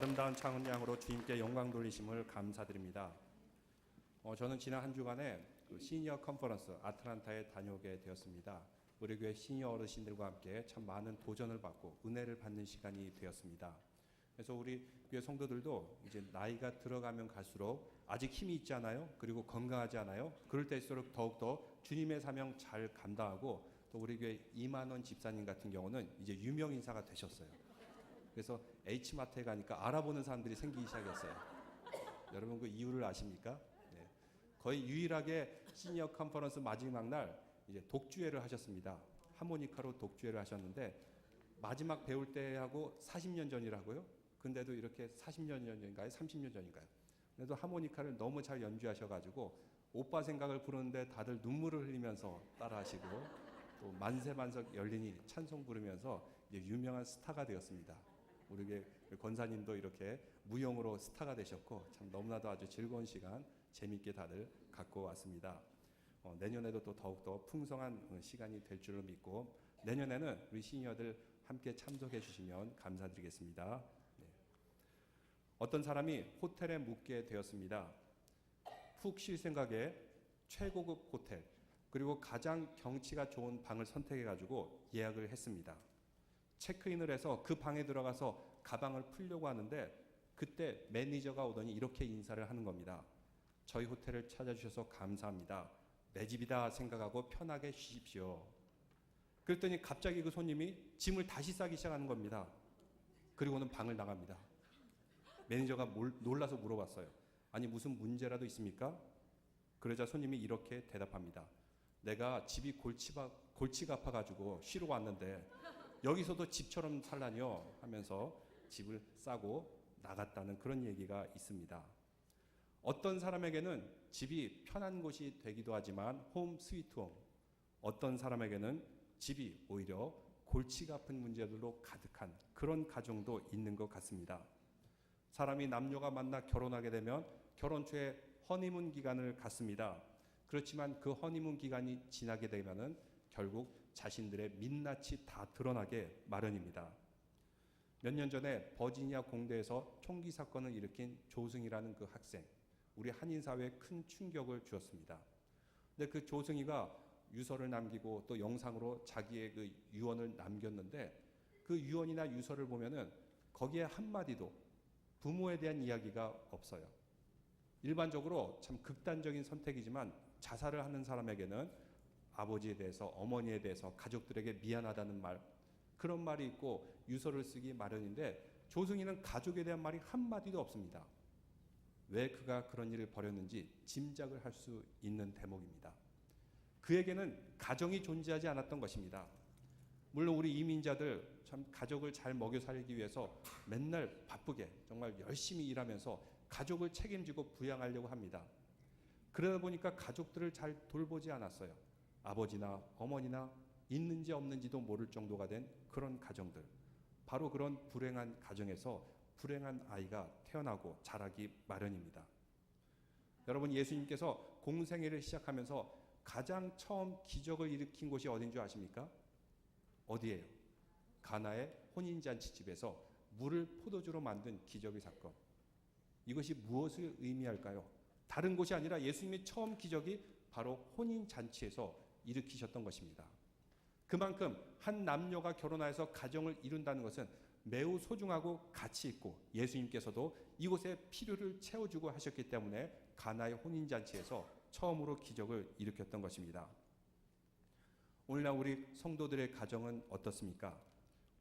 아름다운 창은양으로 주님께 영광 돌리심을 감사드립니다. 저는 지난 한 주간에 시니어 컨퍼런스 아틀란타에 다녀오게 되었습니다. 우리 교회 시니어 어르신들과 함께 참 많은 도전을 받고 은혜를 받는 시간이 되었습니다. 그래서 우리 교회 성도들도 이제 나이가 들어가면 갈수록 아직 힘이 있지 않아요? 그리고 건강하지 않아요? 그럴 때일수록 더욱더 주님의 사명 잘 감당하고, 또 우리 교회 이만원 집사님 같은 경우는 이제 유명 인사가 되셨어요. 그래서 H마트에 가니까 알아보는 사람들이 생기기 시작했어요. 여러분 그 이유를 아십니까? 네. 거의 유일하게 시니어 컨퍼런스 마지막 날 이제 독주회를 하셨습니다. 하모니카로 독주회를 하셨는데, 마지막 배울 때하고 40년 전이라고요? 근데도 이렇게 40년 전인가요? 30년 전인가요? 근데도 하모니카를 너무 잘 연주하셔가지고 오빠 생각을 부르는데 다들 눈물을 흘리면서 따라하시고, 또 만세만석 열리니 찬송 부르면서 이제 유명한 스타가 되었습니다. 우리 권사님도 이렇게 무용으로 스타가 되셨고, 참 너무나도 아주 즐거운 시간 재밌게 다들 갖고 왔습니다. 내년에도 또 더욱더 풍성한 시간이 될 줄로 믿고, 내년에는 우리 시니어들 함께 참석해 주시면 감사드리겠습니다. 네. 어떤 사람이 호텔에 묵게 되었습니다. 푹 쉴 생각에 최고급 호텔, 그리고 가장 경치가 좋은 방을 선택해 가지고 예약을 했습니다. 체크인을 해서 그 방에 들어가서 가방을 풀려고 하는데, 그때 매니저가 오더니 이렇게 인사를 하는 겁니다. 저희 호텔을 찾아주셔서 감사합니다. 내 집이다 생각하고 편하게 쉬십시오. 그랬더니 갑자기 그 손님이 짐을 다시 싸기 시작하는 겁니다. 그리고는 방을 나갑니다. 매니저가 놀라서 물어봤어요. 아니 무슨 문제라도 있습니까? 그러자 손님이 이렇게 대답합니다. 내가 집이 골치가 아파가지고 쉬러 왔는데 여기서도 집처럼 살라뇨 하면서 집을 싸고 나갔다는 그런 얘기가 있습니다. 어떤 사람에게는 집이 편한 곳이 되기도 하지만 홈 스위트 홈, 어떤 사람에게는 집이 오히려 골치가 아픈 문제들로 가득한 그런 가정도 있는 것 같습니다. 사람이 남녀가 만나 결혼하게 되면 결혼 초에 허니문 기간을 갖습니다. 그렇지만 그 허니문 기간이 지나게 되면은 결국 자신들의 민낯이 다 드러나게 마련입니다. 몇 년 전에 버지니아 공대에서 총기 사건을 일으킨 조승이라는 그 학생, 우리 한인 사회에 큰 충격을 주었습니다. 근데 그 조승이가 유서를 남기고 또 영상으로 자기의 그 유언을 남겼는데, 그 유언이나 유서를 보면은 거기에 한마디도 부모에 대한 이야기가 없어요. 일반적으로 참 극단적인 선택이지만 자살을 하는 사람에게는 아버지에 대해서, 어머니에 대해서, 가족들에게 미안하다는 말, 그런 말이 있고 유서를 쓰기 마련인데, 조승이는 가족에 대한 말이 한마디도 없습니다. 왜 그가 그런 일을 벌였는지 짐작을 할 수 있는 대목입니다. 그에게는 가정이 존재하지 않았던 것입니다. 물론 우리 이민자들 참 가족을 잘 먹여 살리기 위해서 맨날 바쁘게 정말 열심히 일하면서 가족을 책임지고 부양하려고 합니다. 그러다 보니까 가족들을 잘 돌보지 않았어요. 아버지나 어머니나 있는지 없는지도 모를 정도가 된 그런 가정들, 바로 그런 불행한 가정에서 불행한 아이가 태어나고 자라기 마련입니다. 여러분, 예수님께서 공생애를 시작하면서 가장 처음 기적을 일으킨 곳이 어딘 줄 아십니까? 어디예요? 가나의 혼인잔치집에서 물을 포도주로 만든 기적의 사건. 이것이 무엇을 의미할까요? 다른 곳이 아니라 예수님의 처음 기적이 바로 혼인잔치에서 일으키셨던 것입니다. 그만큼 한 남녀가 결혼하여서 가정을 이룬다는 것은 매우 소중하고 가치 있고, 예수님께서도 이곳에 필요를 채워주고 하셨기 때문에 가나의 혼인잔치에서 처음으로 기적을 일으켰던 것입니다. 오늘날 우리 성도들의 가정은 어떻습니까?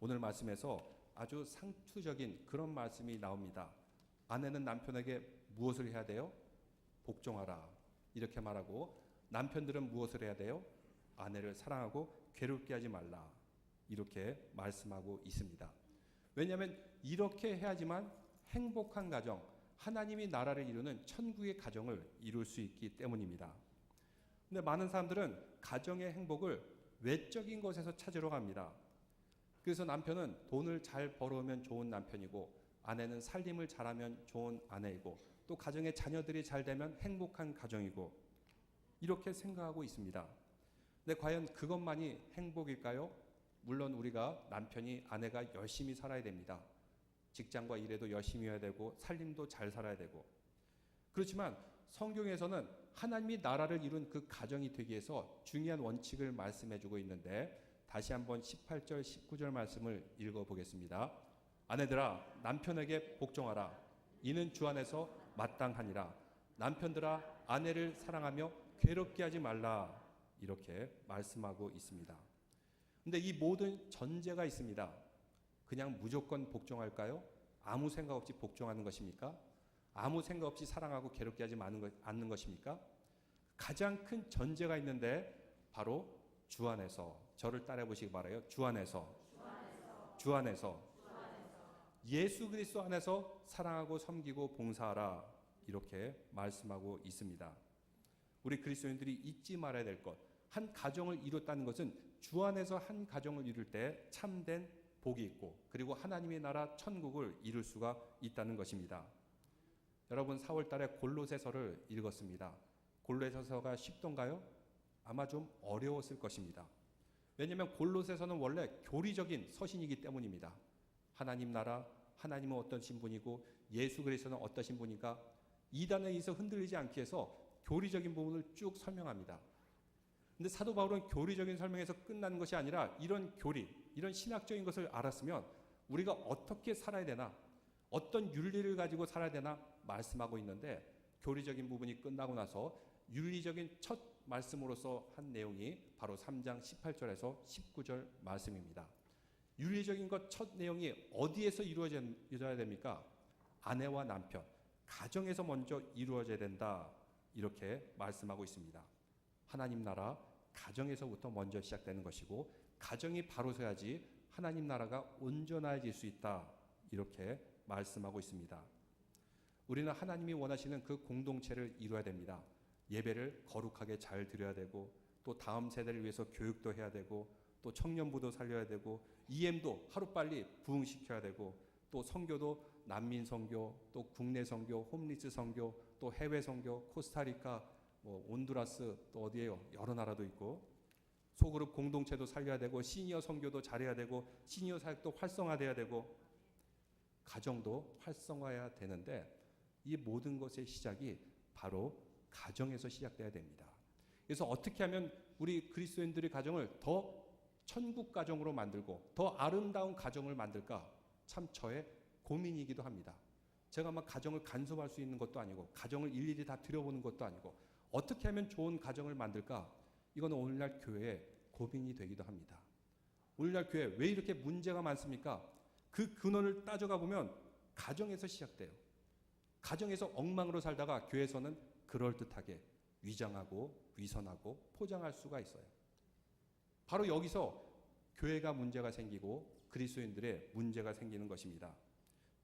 오늘 말씀에서 아주 상투적인 그런 말씀이 나옵니다. 아내는 남편에게 무엇을 해야 돼요? 복종하라, 이렇게 말하고, 남편들은 무엇을 해야 돼요? 아내를 사랑하고 괴롭게 하지 말라, 이렇게 말씀하고 있습니다. 왜냐하면 이렇게 해야지만 행복한 가정, 하나님이 나라를 이루는 천국의 가정을 이룰 수 있기 때문입니다. 근데 많은 사람들은 가정의 행복을 외적인 것에서 찾으러 갑니다. 그래서 남편은 돈을 잘 벌어오면 좋은 남편이고, 아내는 살림을 잘하면 좋은 아내이고, 또 가정의 자녀들이 잘 되면 행복한 가정이고, 이렇게 생각하고 있습니다. 근데 과연 그것만이 행복일까요? 물론 우리가 남편이, 아내가 열심히 살아야 됩니다. 직장과 일에도 열심히 해야 되고 살림도 잘 살아야 되고. 그렇지만 성경에서는 하나님이 나라를 이룬 그 가정이 되기 위해서 중요한 원칙을 말씀해주고 있는데, 다시 한번 18절 19절 말씀을 읽어보겠습니다. 아내들아 남편에게 복종하라. 이는 주 안에서 마땅하니라. 남편들아 아내를 사랑하며 괴롭게 하지 말라. 이렇게 말씀하고 있습니다. 근데 이 모든 전제가 있습니다. 그냥 무조건 복종할까요? 아무 생각 없이 복종하는 것입니까? 아무 생각 없이 사랑하고 괴롭게 하지 않는 것입니까? 가장 큰 전제가 있는데 바로 주 안에서, 저를 따라해 보시기 바라요. 주 안에서. 주 안에서. 예수 그리스도 안에서 사랑하고 섬기고 봉사하라. 이렇게 말씀하고 있습니다. 우리 그리스도인들이 잊지 말아야 될 것, 한 가정을 이뤘다는 것은 주 안에서 한 가정을 이룰 때 참된 복이 있고, 그리고 하나님의 나라 천국을 이룰 수가 있다는 것입니다. 여러분 4월 달에 골로새서를 읽었습니다. 골로새서가 쉽던가요? 아마 좀 어려웠을 것입니다. 왜냐하면 골로새서는 원래 교리적인 서신이기 때문입니다. 하나님 나라, 하나님은 어떠신 분이고 예수 그리스도는 어떠신 분인가, 이단에 의해서 흔들리지 않기 위해서 교리적인 부분을 쭉 설명합니다. 근데 사도 바울은 교리적인 설명에서 끝나는 것이 아니라 이런 교리, 이런 신학적인 것을 알았으면 우리가 어떻게 살아야 되나, 어떤 윤리를 가지고 살아야 되나 말씀하고 있는데, 교리적인 부분이 끝나고 나서 윤리적인 첫 말씀으로서 한 내용이 바로 3장 18절에서 19절 말씀입니다. 윤리적인 것 첫 내용이 어디에서 이루어져야 됩니까? 아내와 남편, 가정에서 먼저 이루어져야 된다. 이렇게 말씀하고 있습니다. 하나님 나라, 가정에서부터 먼저 시작되는 것이고, 가정이 바로 서야지 하나님 나라가 온전해질 수 있다. 이렇게 말씀하고 있습니다. 우리는 하나님이 원하시는 그 공동체를 이루어야 됩니다. 예배를 거룩하게 잘 드려야 되고, 또 다음 세대를 위해서 교육도 해야 되고, 또 청년부도 살려야 되고, EM도 하루빨리 부흥시켜야 되고, 또 선교도 난민 선교, 또 국내 선교, 홈리스 선교, 또 해외 선교, 코스타리카, 온두라스, 또 어디에요? 여러 나라도 있고, 소그룹 공동체도 살려야 되고, 시니어 선교도 잘해야 되고, 시니어 사역도 활성화돼야 되고, 가정도 활성화해야 되는데, 이 모든 것의 시작이 바로 가정에서 시작돼야 됩니다. 그래서 어떻게 하면 우리 그리스도인들의 가정을 더 천국 가정으로 만들고 더 아름다운 가정을 만들까, 참 저의 고민이기도 합니다. 제가 막 가정을 간섭할 수 있는 것도 아니고, 가정을 일일이 다 들여보는 것도 아니고, 어떻게 하면 좋은 가정을 만들까, 이건 오늘날 교회의 고민이 되기도 합니다. 오늘날 교회 왜 이렇게 문제가 많습니까? 그 근원을 따져가 보면 가정에서 시작돼요. 가정에서 엉망으로 살다가 교회에서는 그럴듯하게 위장하고 위선하고 포장할 수가 있어요. 바로 여기서 교회가 문제가 생기고 그리스도인들의 문제가 생기는 것입니다.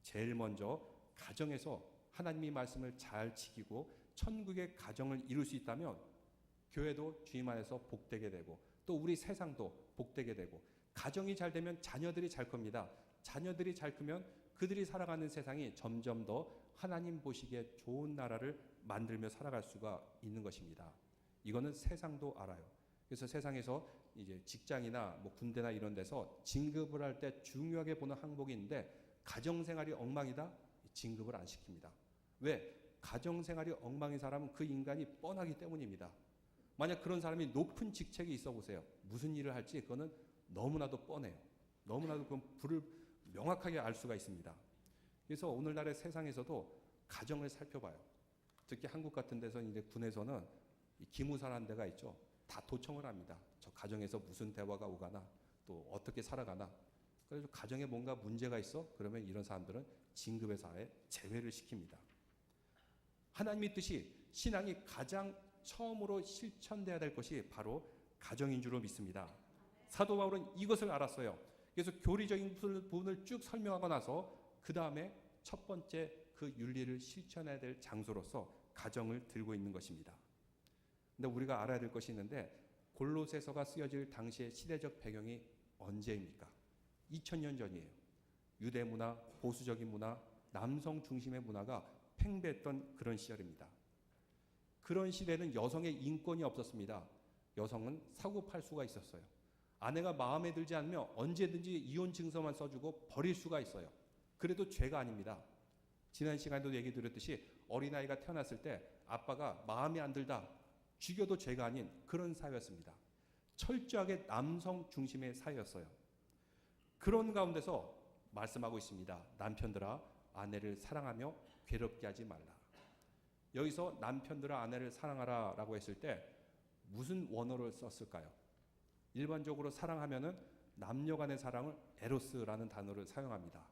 제일 먼저 가정에서 하나님의 말씀을 잘 지키고 천국의 가정을 이룰 수 있다면 교회도 주님 안에서 복되게 되고, 또 우리 세상도 복되게 되고, 가정이 잘 되면 자녀들이 잘 겁니다. 자녀들이 잘 크면 그들이 살아가는 세상이 점점 더 하나님 보시기에 좋은 나라를 만들며 살아갈 수가 있는 것입니다. 이거는 세상도 알아요. 그래서 세상에서 이제 직장이나 군대나 이런 데서 진급을 할 때 중요하게 보는 항목이 있는데, 가정생활이 엉망이다? 진급을 안 시킵니다. 왜? 가정생활이 엉망인 사람은 그 인간이 뻔하기 때문입니다. 만약 그런 사람이 높은 직책이 있어 보세요. 무슨 일을 할지 그거는 너무나도 뻔해요. 너무나도 그 불을 명확하게 알 수가 있습니다. 그래서 오늘날의 세상에서도 가정을 살펴봐요. 특히 한국 같은 데서는 이제 군에서는 기무사라는 데가 있죠. 다 도청을 합니다. 저 가정에서 무슨 대화가 오가나, 또 어떻게 살아가나. 그래서 가정에 뭔가 문제가 있어? 그러면 이런 사람들은 진급회사에 제외를 시킵니다. 하나님의 뜻이, 신앙이 가장 처음으로 실천돼야 될 것이 바로 가정인 줄로 믿습니다. 사도 바울은 이것을 알았어요. 그래서 교리적인 부분을 쭉 설명하고 나서 그 다음에 첫 번째 그 윤리를 실천해야 될 장소로서 가정을 들고 있는 것입니다. 근데 우리가 알아야 될 것이 있는데, 골로새서가 쓰여질 당시의 시대적 배경이 언제입니까? 2000년 전이에요. 유대 문화, 보수적인 문화, 남성 중심의 문화가 팽배했던 그런 시절입니다. 그런 시대는 여성의 인권이 없었습니다. 여성은 사고 팔 수가 있었어요. 아내가 마음에 들지 않으면 언제든지 이혼 증서만 써주고 버릴 수가 있어요. 그래도 죄가 아닙니다. 지난 시간에도 얘기 드렸듯이 어린아이가 태어났을 때 아빠가 마음에 안 들다 죽여도 죄가 아닌 그런 사회였습니다. 철저하게 남성 중심의 사회였어요. 그런 가운데서 말씀하고 있습니다. 남편들아 아내를 사랑하며 괴롭게 하지 말라. 여기서 남편들아 아내를 사랑하라 라고 했을 때 무슨 원어를 썼을까요? 일반적으로 사랑하면은 남녀 간의 사랑을 에로스라는 단어를 사용합니다.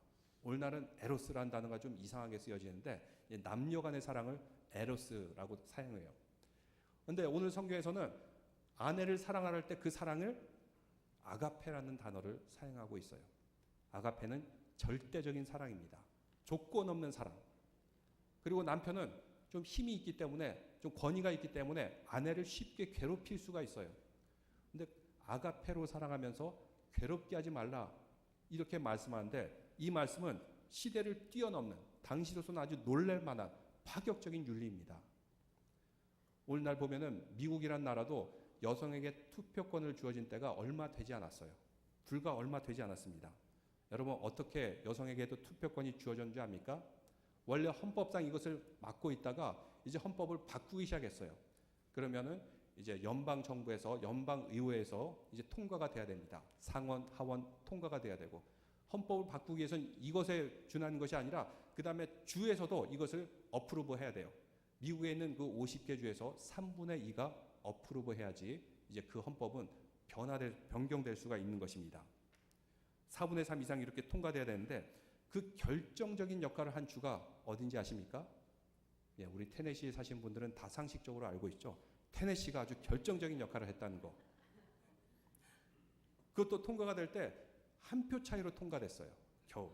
오늘날은 에로스라는 단어가 좀 이상하게 쓰여지는데 남녀 간의 사랑을 에로스라고 사용해요. 그런데 오늘 성경에서는 아내를 사랑할 때 그 사랑을 아가페라는 단어를 사용하고 있어요. 아가페는 절대적인 사랑입니다. 조건 없는 사랑. 그리고 남편은 좀 힘이 있기 때문에 좀 권위가 있기 때문에 아내를 쉽게 괴롭힐 수가 있어요. 근데 아가페로 사랑하면서 괴롭게 하지 말라 이렇게 말씀하는데 이 말씀은 시대를 뛰어넘는 당시로서는 아주 놀랄 만한 파격적인 윤리입니다. 오늘날 보면은 미국이란 나라도 여성에게 투표권을 주어진 때가 얼마 되지 않았어요. 불과 얼마 되지 않았습니다. 여러분 어떻게 여성에게도 투표권이 주어졌는지 압니까? 원래 헌법상 이것을 막고 있다가 이제 헌법을 바꾸기 시작했어요. 그러면은 이제 연방 정부에서 연방 의회에서 이제 통과가 돼야 됩니다. 상원, 하원 통과가 돼야 되고 헌법을 바꾸기 위해서는 이것에 준하는 것이 아니라 그 다음에 주에서도 이것을 어프로브 해야 돼요. 미국에 있는 그 50개 주에서 3분의 2가 어프로브 해야지 이제 그 헌법은 변경될 수가 있는 것입니다. 4분의 3 이상 이렇게 통과돼야 되는데 그 결정적인 역할을 한 주가 어딘지 아십니까? 예, 우리 테네시에 사신 분들은 다 상식적으로 알고 있죠. 테네시가 아주 결정적인 역할을 했다는 거. 그것도 통과가 될 때 한 표 차이로 통과됐어요. 겨우.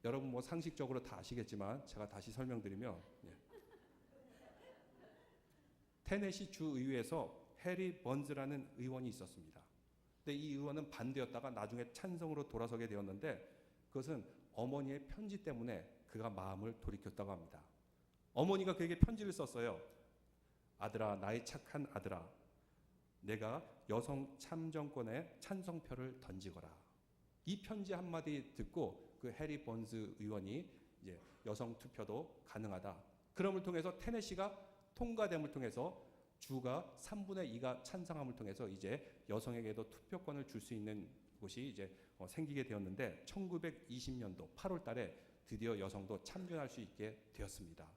여러분 뭐 상식적으로 다 아시겠지만 제가 다시 설명드리면 테네시 주의회에서 해리 번즈라는 의원이 있었습니다. 근데 이 의원은 반대였다가 나중에 찬성으로 돌아서게 되었는데 그것은 어머니의 편지 때문에 그가 마음을 돌이켰다고 합니다. 어머니가 그에게 편지를 썼어요. 아들아, 나의 착한 아들아, 내가 여성 참정권에 찬성표를 던지거라. 이 편지 한마디 듣고 그 해리 번즈 의원이 이제 여성 투표도 가능하다. 그럼을 통해서 테네시가 통과됨을 통해서 주가 3분의 2가 찬성함을 통해서 이제 여성에게도 투표권을 줄 수 있는 곳이 이제 생기게 되었는데 1920년도 8월 달에 드디어 여성도 참전할 수 있게 되었습니다.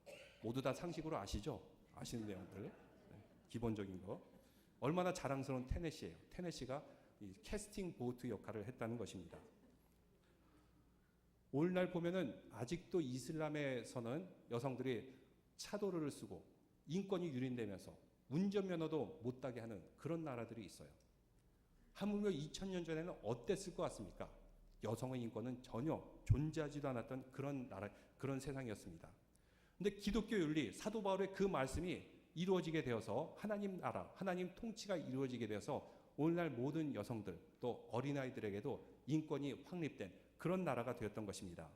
모두 다 상식으로 아시죠? 아시는 내용들. 네, 기본적인 거. 얼마나 자랑스러운 테네시예요. 테네시가 이 캐스팅 보트 역할을 했다는 것입니다. 오늘날 보면은 아직도 이슬람에서는 여성들이 차도를 쓰고 인권이 유린되면서 운전면허도 못 따게 하는 그런 나라들이 있어요. 하물며 2000년 전에는 어땠을 것 같습니까? 여성의 인권은 전혀 존재하지도 않았던 그런 나라, 그런 세상이었습니다. 근데 기독교 윤리, 사도 바울의 그 말씀이 이루어지게 되어서 하나님 나라, 하나님 통치가 이루어지게 되어서 오늘날 모든 여성들 또 어린아이들에게도 인권이 확립된 그런 나라가 되었던 것입니다.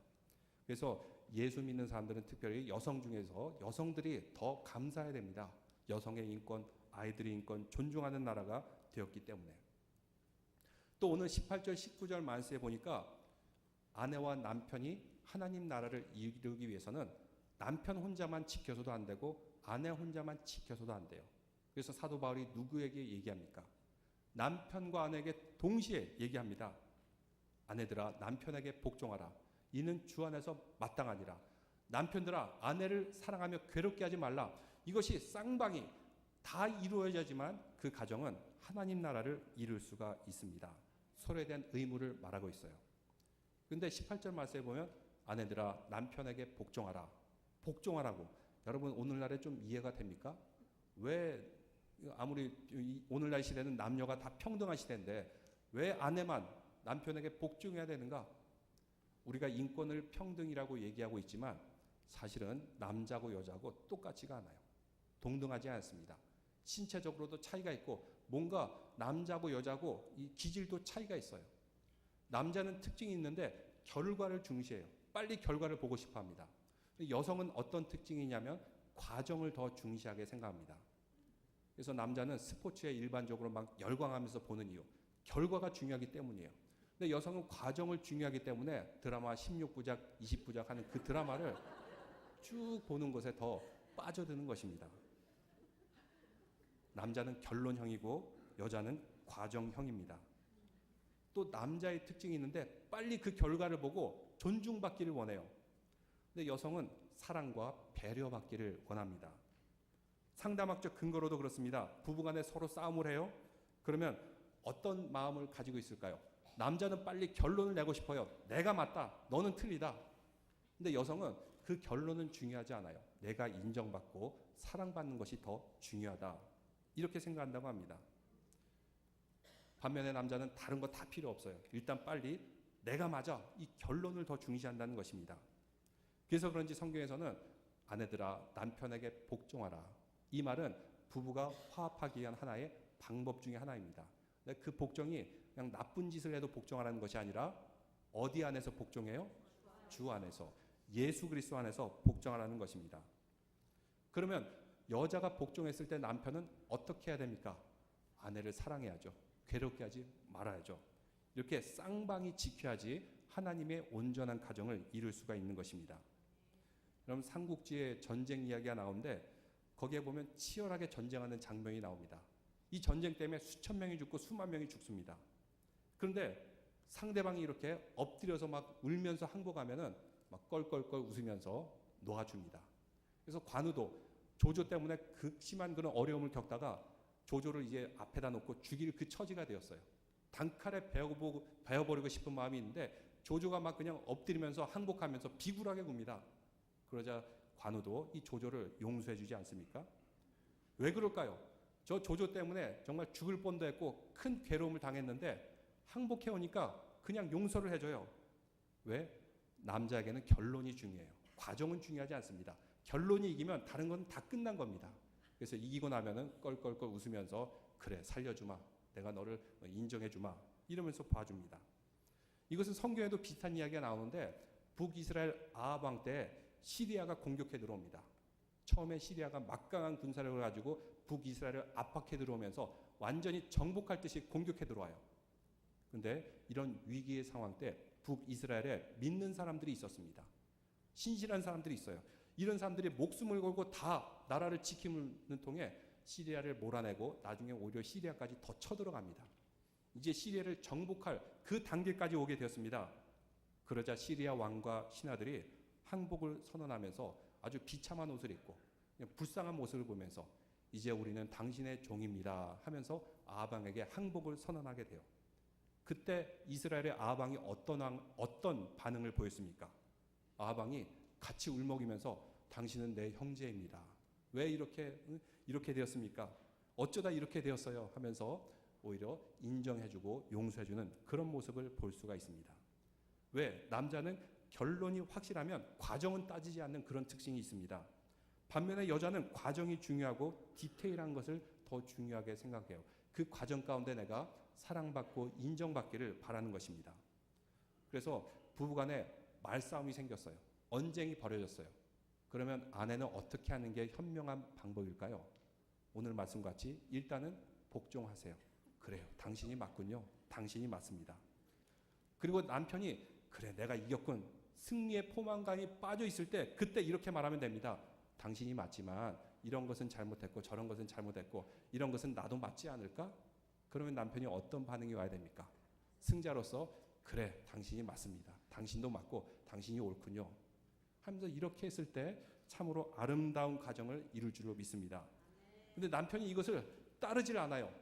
그래서 예수 믿는 사람들은 특별히 여성 중에서 여성들이 더 감사해야 됩니다. 여성의 인권, 아이들의 인권 존중하는 나라가 되었기 때문에. 또 오늘 18절, 19절 말씀에 보니까 아내와 남편이 하나님 나라를 이루기 위해서는 남편 혼자만 지켜서도 안 되고 아내 혼자만 지켜서도 안 돼요. 그래서 사도 바울이 누구에게 얘기합니까? 남편과 아내에게 동시에 얘기합니다. 아내들아 남편에게 복종하라. 이는 주 안에서 마땅하니라. 남편들아 아내를 사랑하며 괴롭게 하지 말라. 이것이 쌍방이 다 이루어져야지만 그 가정은 하나님 나라를 이룰 수가 있습니다. 서로에 대한 의무를 말하고 있어요. 그런데 18절 말씀에 보면 아내들아 남편에게 복종하라. 복종하라고. 여러분 오늘날에 좀 이해가 됩니까? 왜 아무리 오늘날 시대는 남녀가 다 평등한 시대인데 왜 아내만 남편에게 복종해야 되는가? 우리가 인권을 평등이라고 얘기하고 있지만 사실은 남자고 여자고 똑같지가 않아요. 동등하지 않습니다. 신체적으로도 차이가 있고 뭔가 남자고 여자고 이 기질도 차이가 있어요. 남자는 특징이 있는데 결과를 중시해요. 빨리 결과를 보고 싶어 합니다. 여성은 어떤 특징이냐면 과정을 더 중시하게 생각합니다. 그래서 남자는 스포츠에 일반적으로 막 열광하면서 보는 이유, 결과가 중요하기 때문이에요. 근데 여성은 과정을 중요하기 때문에 드라마 16부작, 20부작 하는 그 드라마를 쭉 보는 것에 더 빠져드는 것입니다. 남자는 결론형이고 여자는 과정형입니다. 또 남자의 특징이 있는데 빨리 그 결과를 보고 존중받기를 원해요. 근데 여성은 사랑과 배려받기를 원합니다. 상담학적 근거로도 그렇습니다. 부부간에 서로 싸움을 해요. 그러면 어떤 마음을 가지고 있을까요? 남자는 빨리 결론을 내고 싶어요. 내가 맞다. 너는 틀리다. 근데 여성은 그 결론은 중요하지 않아요. 내가 인정받고 사랑받는 것이 더 중요하다. 이렇게 생각한다고 합니다. 반면에 남자는 다른 거 다 필요 없어요. 일단 빨리 내가 맞아. 이 결론을 더 중시한다는 것입니다. 그래서 그런지 성경에서는 아내들아 남편에게 복종하라. 이 말은 부부가 화합하기 위한 하나의 방법 중에 하나입니다. 그 복종이 그냥 나쁜 짓을 해도 복종하라는 것이 아니라 어디 안에서 복종해요? 주 안에서. 예수 그리스도 안에서 복종하라는 것입니다. 그러면 여자가 복종했을 때 남편은 어떻게 해야 됩니까? 아내를 사랑해야죠. 괴롭게 하지 말아야죠. 이렇게 쌍방이 지켜야지 하나님의 온전한 가정을 이룰 수가 있는 것입니다. 그럼 삼국지의 전쟁 이야기가 나오는데 거기에 보면 치열하게 전쟁하는 장면이 나옵니다. 이 전쟁 때문에 수천 명이 죽고 수만 명이 죽습니다. 그런데 상대방이 이렇게 엎드려서 막 울면서 항복하면은 막 껄껄껄 웃으면서 놓아줍니다. 그래서 관우도 조조 때문에 극심한 그런 어려움을 겪다가 조조를 이제 앞에다 놓고 죽일 그 처지가 되었어요. 단칼에 베어버리고 싶은 마음이 있는데 조조가 막 그냥 엎드리면서 항복하면서 비굴하게 굽니다. 그러자 관우도 이 조조를 용서해주지 않습니까? 왜 그럴까요? 저 조조 때문에 정말 죽을 뻔도 했고 큰 괴로움을 당했는데 항복해오니까 그냥 용서를 해줘요. 왜? 남자에게는 결론이 중요해요. 과정은 중요하지 않습니다. 결론이 이기면 다른 건 다 끝난 겁니다. 그래서 이기고 나면은 껄껄껄 웃으면서 그래 살려주마. 내가 너를 인정해주마. 이러면서 봐줍니다. 이것은 성경에도 비슷한 이야기가 나오는데 북이스라엘 아합 왕 때 시리아가 공격해 들어옵니다. 처음에 시리아가 막강한 군사력을 가지고 북이스라엘을 압박해 들어오면서 완전히 정복할 듯이 공격해 들어와요. 그런데 이런 위기의 상황 때 북이스라엘에 믿는 사람들이 있었습니다. 신실한 사람들이 있어요. 이런 사람들이 목숨을 걸고 다 나라를 지킴을 통해 시리아를 몰아내고 나중에 오히려 시리아까지 더 쳐들어갑니다. 이제 시리아를 정복할 그 단계까지 오게 되었습니다. 그러자 시리아 왕과 신하들이 항복을 선언하면서 아주 비참한 옷을 입고 불쌍한 모습을 보면서 이제 우리는 당신의 종입니다 하면서 아합 왕에게 항복을 선언하게 돼요. 그때 이스라엘의 아합 왕이 어떤 반응을 보였습니까? 아합 왕이 같이 울먹이면서 당신은 내 형제입니다. 왜 이렇게 되었습니까? 어쩌다 이렇게 되었어요 하면서 오히려 인정해주고 용서해주는 그런 모습을 볼 수가 있습니다. 왜? 남자는 결론이 확실하면 과정은 따지지 않는 그런 특징이 있습니다. 반면에 여자는 과정이 중요하고 디테일한 것을 더 중요하게 생각해요. 그 과정 가운데 내가 사랑받고 인정받기를 바라는 것입니다. 그래서 부부간에 말싸움이 생겼어요. 언쟁이 벌어졌어요. 그러면 아내는 어떻게 하는 게 현명한 방법일까요? 오늘 말씀같이 일단은 복종하세요. 그래요. 당신이 맞군요. 당신이 맞습니다. 그리고 남편이 그래 내가 이겼군. 승리의 포만감이 빠져 있을 때 그때 이렇게 말하면 됩니다. 당신이 맞지만 이런 것은 잘못했고 저런 것은 잘못했고 이런 것은 나도 맞지 않을까? 그러면 남편이 어떤 반응이 와야 됩니까? 승자로서 그래 당신이 맞습니다. 당신도 맞고 당신이 옳군요. 하면서 이렇게 했을 때 참으로 아름다운 가정을 이룰 줄로 믿습니다. 근데 남편이 이것을 따르질 않아요.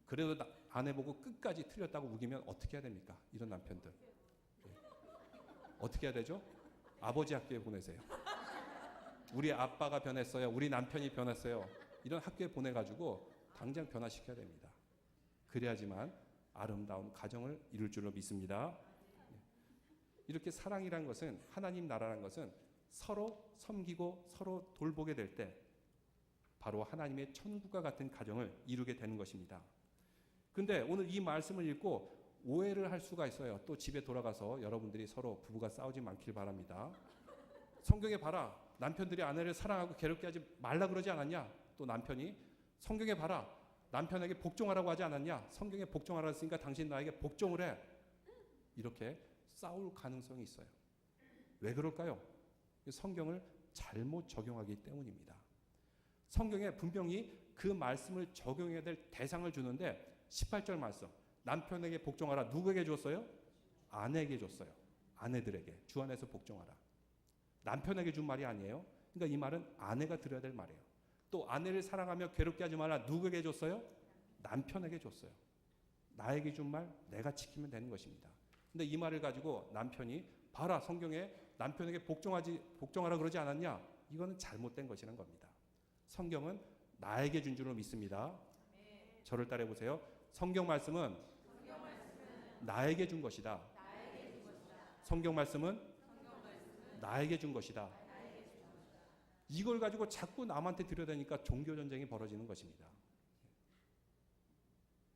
그래도 아내 보고 끝까지 틀렸다고 우기면 어떻게 해야 됩니까? 이런 남편들. 네. 어떻게 해야 되죠? 아버지 학교에 보내세요. 우리 아빠가 변했어요. 우리 남편이 변했어요. 이런 학교에 보내가지고 당장 변화시켜야 됩니다. 그래야지만 아름다운 가정을 이룰 줄로 믿습니다. 이렇게 사랑이란 것은 하나님 나라란 것은 서로 섬기고 서로 돌보게 될 때 바로 하나님의 천국과 같은 가정을 이루게 되는 것입니다. 근데 오늘 이 말씀을 읽고 오해를 할 수가 있어요. 또 집에 돌아가서 여러분들이 서로 부부가 싸우지 않길 바랍니다. 성경에 봐라. 남편들이 아내를 사랑하고 괴롭게 하지 말라 그러지 않았냐? 또 남편이 성경에 봐라. 남편에게 복종하라고 하지 않았냐? 성경에 복종하라고 했으니까 당신 나에게 복종을 해. 이렇게 싸울 가능성이 있어요. 왜 그럴까요? 성경을 잘못 적용하기 때문입니다. 성경에 분명히 그 말씀을 적용해야 될 대상을 주는데 18절 말씀, 남편에게 복종하라. 누구에게 줬어요? 아내에게 줬어요. 아내들에게 주 안에서 복종하라. 남편에게 준 말이 아니에요. 그러니까 이 말은 아내가 들어야 될 말이에요. 또 아내를 사랑하며 괴롭게 하지 말라. 누구에게 줬어요? 남편에게 줬어요. 나에게 준 말 내가 지키면 되는 것입니다. 근데 이 말을 가지고 남편이 봐라, 성경에 남편에게 복종하라 그러지 않았냐? 이거는 잘못된 것이라는 겁니다. 성경은 나에게 준 줄로 믿습니다. 저를 따라해 보세요. 성경 말씀은 나에게 준 것이다. 성경 말씀은 나에게 준 것이다. 이걸 가지고 자꾸 남한테 들여대니까 종교 전쟁이 벌어지는 것입니다.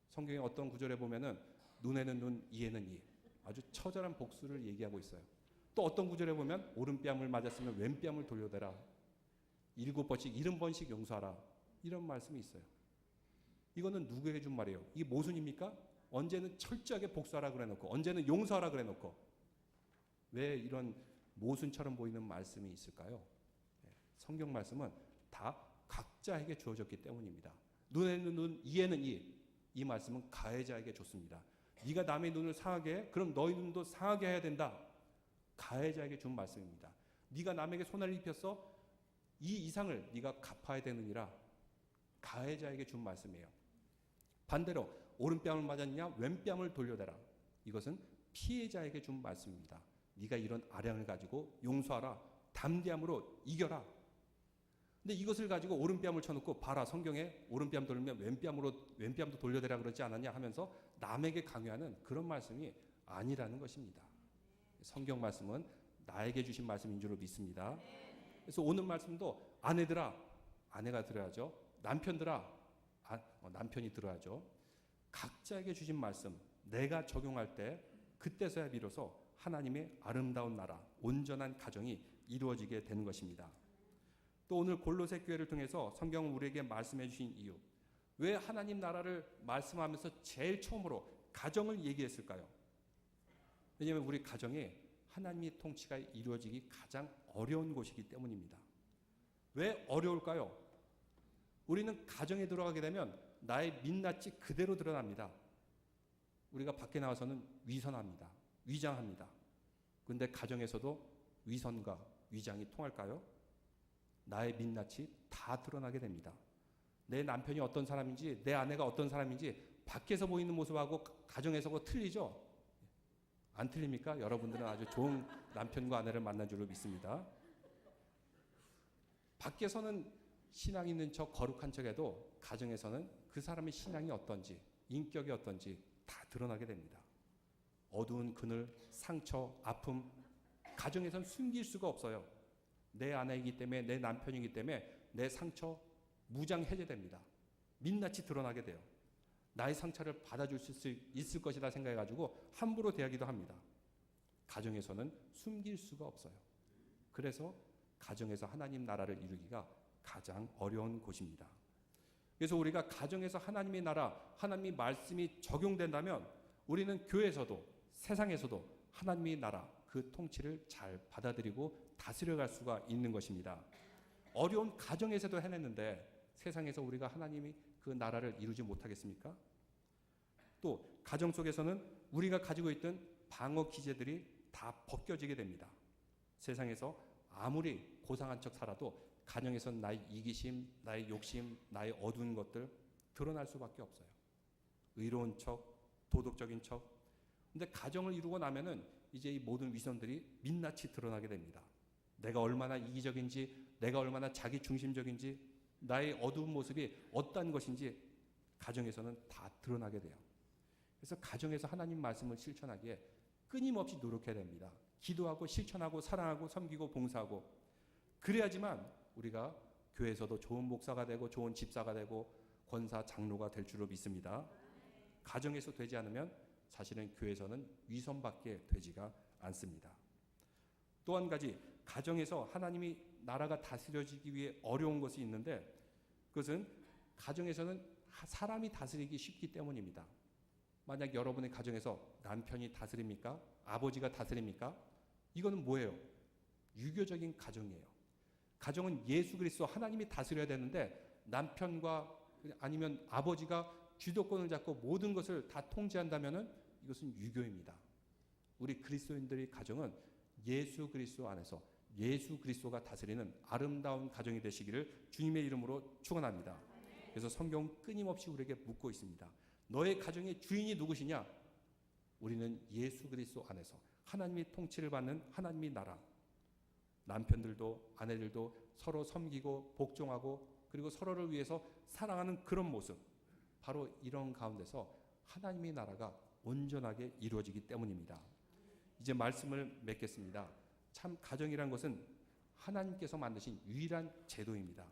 성경의 어떤 구절에 보면은 눈에는 눈, 이에는 이, 아주 처절한 복수를 얘기하고 있어요. 또 어떤 구절에 보면 오른뺨을 맞았으면 왼뺨을 돌려대라. 7번씩 70번씩 용서하라. 이런 말씀이 있어요. 이거는 누구에게 준 말이에요? 이게 모순입니까? 언제는 철저하게 복수하라 그래놓고 언제는 용서하라 그래놓고 왜 이런 모순처럼 보이는 말씀이 있을까요? 성경 말씀은 다 각자에게 주어졌기 때문입니다. 눈에는 눈, 이에는 이. 이 말씀은 가해자에게 줬습니다. 네가 남의 눈을 상하게 해? 그럼 너희 눈도 상하게 해야 된다. 가해자에게 준 말씀입니다. 네가 남에게 손해를 입혔어? 이 이상을 네가 갚아야 되느니라. 가해자에게 준 말씀이에요. 반대로 오른뺨을 맞았냐? 왼뺨을 돌려대라. 이것은 피해자에게 준 말씀입니다. 네가 이런 아량을 가지고 용서하라. 담대함으로 이겨라. 근데 이것을 가지고 오른뺨을 쳐놓고 봐라, 성경에 오른뺨 돌리면 왼뺨도 돌려대라 그러지 않았냐 하면서 남에게 강요하는 그런 말씀이 아니라는 것입니다. 성경 말씀은 나에게 주신 말씀인 줄로 믿습니다. 그래서 오늘 말씀도 아내들아, 아내가 들어야죠. 남편들아, 남편이 들어야죠. 각자에게 주신 말씀 내가 적용할 때 그때서야 비로소 하나님의 아름다운 나라, 온전한 가정이 이루어지게 되는 것입니다. 또 오늘 골로새 교회를 통해서 성경은 우리에게 말씀해 주신 이유, 왜 하나님 나라를 말씀하면서 제일 처음으로 가정을 얘기했을까요? 왜냐하면 우리 가정에 하나님의 통치가 이루어지기 가장 어려운 곳이기 때문입니다. 왜 어려울까요? 우리는 가정에 들어가게 되면 나의 민낯이 그대로 드러납니다. 우리가 밖에 나와서는 위선합니다. 위장합니다. 그런데 가정에서도 위선과 위장이 통할까요? 나의 민낯이 다 드러나게 됩니다. 내 남편이 어떤 사람인지, 내 아내가 어떤 사람인지 밖에서 보이는 모습하고 가정에서 틀리죠? 안 틀립니까? 여러분들은 아주 좋은 남편과 아내를 만난 줄로 믿습니다. 밖에서는 신앙 있는 척, 거룩한 척해도 가정에서는 그 사람의 신앙이 어떤지, 인격이 어떤지 다 드러나게 됩니다. 어두운 그늘, 상처, 아픔, 가정에서는 숨길 수가 없어요. 내 아내이기 때문에, 내 남편이기 때문에 내 상처 무장 해제됩니다. 민낯이 드러나게 돼요. 나의 상처를 받아줄 수 있을 것이다 생각해가지고 함부로 대하기도 합니다. 가정에서는 숨길 수가 없어요. 그래서 가정에서 하나님 나라를 이루기가 가장 어려운 곳입니다. 그래서 우리가 가정에서 하나님의 나라, 하나님의 말씀이 적용된다면 우리는 교회에서도 세상에서도 하나님의 나라, 그 통치를 잘 받아들이고 다스려갈 수가 있는 것입니다. 어려운 가정에서도 해냈는데 세상에서 우리가 하나님이 그 나라를 이루지 못하겠습니까? 또 가정 속에서는 우리가 가지고 있던 방어 기제들이 다 벗겨지게 됩니다. 세상에서 아무리 고상한 척 살아도 가정에서는 나의 이기심, 나의 욕심, 나의 어두운 것들 드러날 수밖에 없어요. 의로운 척, 도덕적인 척. 근데 가정을 이루고 나면은 이제 이 모든 위선들이 민낯이 드러나게 됩니다. 내가 얼마나 이기적인지, 내가 얼마나 자기 중심적인지, 나의 어두운 모습이 어떠한 것인지 가정에서는 다 드러나게 돼요. 그래서 가정에서 하나님 말씀을 실천하기에 끊임없이 노력해야 됩니다. 기도하고 실천하고 사랑하고 섬기고 봉사하고, 그래야지만 우리가 교회에서도 좋은 목사가 되고 좋은 집사가 되고 권사 장로가 될 줄로 믿습니다. 가정에서 되지 않으면 사실은 교회에서는 위선밖에 되지가 않습니다. 또 한 가지, 가정에서 하나님이 나라가 다스려지기 위해 어려운 것이 있는데 그것은 가정에서는 사람이 다스리기 쉽기 때문입니다. 만약 여러분의 가정에서 남편이 다스립니까? 아버지가 다스립니까? 이거는 뭐예요? 유교적인 가정이에요. 가정은 예수 그리스도 하나님이 다스려야 되는데 남편과 아니면 아버지가 주도권을 잡고 모든 것을 다 통제한다면은 이것은 유교입니다. 우리 그리스도인들의 가정은 예수 그리스도 안에서 예수 그리스도가 다스리는 아름다운 가정이 되시기를 주님의 이름으로 축원합니다. 그래서 성경은 끊임없이 우리에게 묻고 있습니다. 너의 가정의 주인이 누구시냐? 우리는 예수 그리스도 안에서 하나님의 통치를 받는 하나님의 나라. 남편들도 아내들도 서로 섬기고 복종하고 그리고 서로를 위해서 사랑하는 그런 모습. 바로 이런 가운데서 하나님의 나라가 온전하게 이루어지기 때문입니다. 이제 말씀을 맺겠습니다. 참 가정이란 것은 하나님께서 만드신 유일한 제도입니다.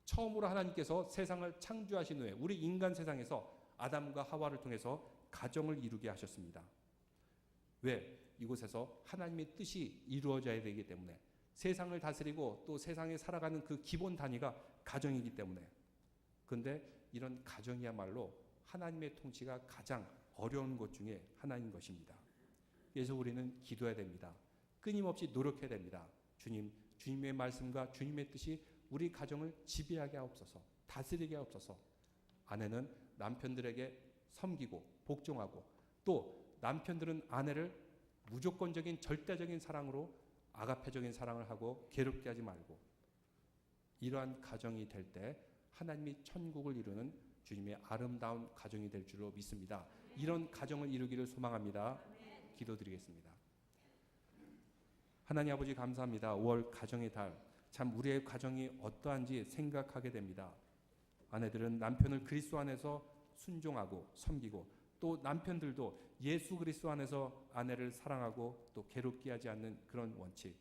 처음으로 하나님께서 세상을 창조하신 후에 우리 인간 세상에서 아담과 하와를 통해서 가정을 이루게 하셨습니다. 왜? 이곳에서 하나님의 뜻이 이루어져야 되기 때문에 세상을 다스리고 또 세상에 살아가는 그 기본 단위가 가정이기 때문에. 그런데 이런 가정이야말로 하나님의 통치가 가장 어려운 것 중에 하나인 것입니다. 그래서 우리는 기도해야 됩니다. 끊임없이 노력해야 됩니다. 주님, 주님의 말씀과 주님의 뜻이 우리 가정을 지배하게 하옵소서, 다스리게 하옵소서. 아내는 남편들에게 섬기고 복종하고 또 남편들은 아내를 무조건적인 절대적인 사랑으로 아가페적인 사랑을 하고 괴롭게 하지 말고 이러한 가정이 될 때 하나님이 천국을 이루는 주님의 아름다운 가정이 될 줄로 믿습니다. 이런 가정을 이루기를 소망합니다. 기도드리겠습니다. 하나님 아버지 감사합니다. 5월 가정의 달, 참 우리의 가정이 어떠한지 생각하게 됩니다. 아내들은 남편을 그리스도 안에서 순종하고 섬기고 또 남편들도 예수 그리스도 안에서 아내를 사랑하고 또 괴롭게 하지 않는 그런 원칙.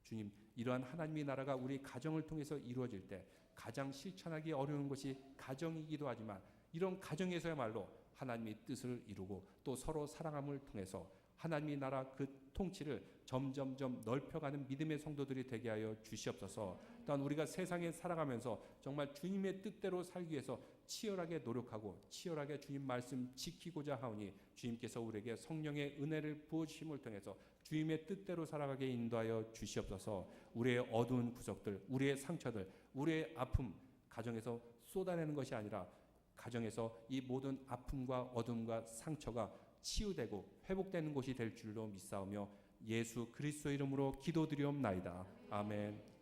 주님, 이러한 하나님의 나라가 우리 가정을 통해서 이루어질 때 가장 실천하기 어려운 것이 가정이기도 하지만 이런 가정에서야말로 하나님의 뜻을 이루고 또 서로 사랑함을 통해서 하나님의 나라 그 통치를 점점점 넓혀가는 믿음의 성도들이 되게 하여 주시옵소서. 또한 우리가 세상에 살아가면서 정말 주님의 뜻대로 살기 위해서 치열하게 노력하고 치열하게 주님 말씀 지키고자 하오니 주님께서 우리에게 성령의 은혜를 부어주심을 통해서 주님의 뜻대로 살아가게 인도하여 주시옵소서. 우리의 어두운 구석들, 우리의 상처들, 우리의 아픔 가정에서 쏟아내는 것이 아니라 가정에서 이 모든 아픔과 어둠과 상처가 치유되고 회복되는 곳이 될 줄로 믿사오며 예수 그리스도 이름으로 기도드리옵나이다. 아멘.